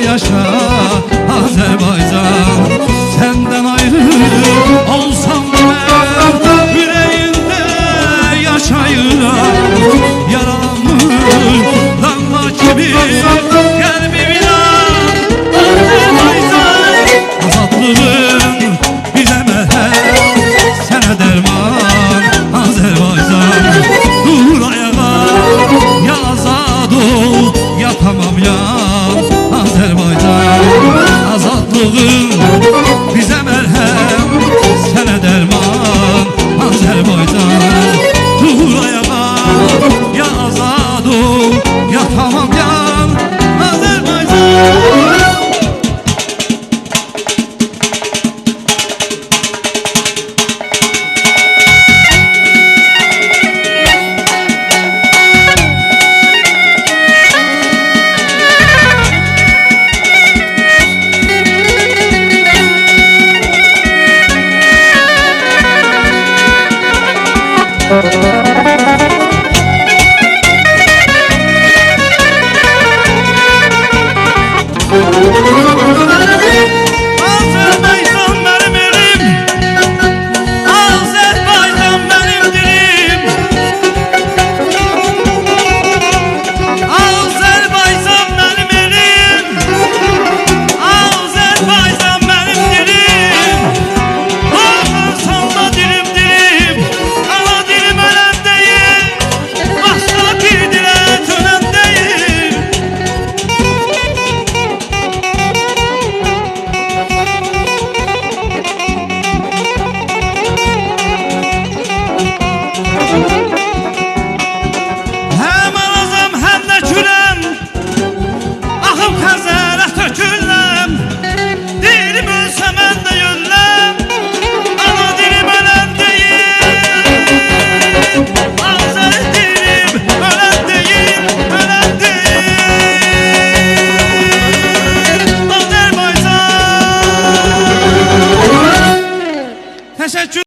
yaşa Azerbaycan. Senden ayrı olsam da ben yüreğimde yaşayıram. Yaralanmış damla gibi kalbimine Azerbaycan. Azatlığın bize merhem, sana derman Azerbaycan. Dur ayağa, ya azad ol, ya tamam ya Azerbaycan. Azatlığın bize merhem, sana derman Azerbaycan. Dur ayağa, ya azad ol, ya tamam ya Azerbaycan. Müzik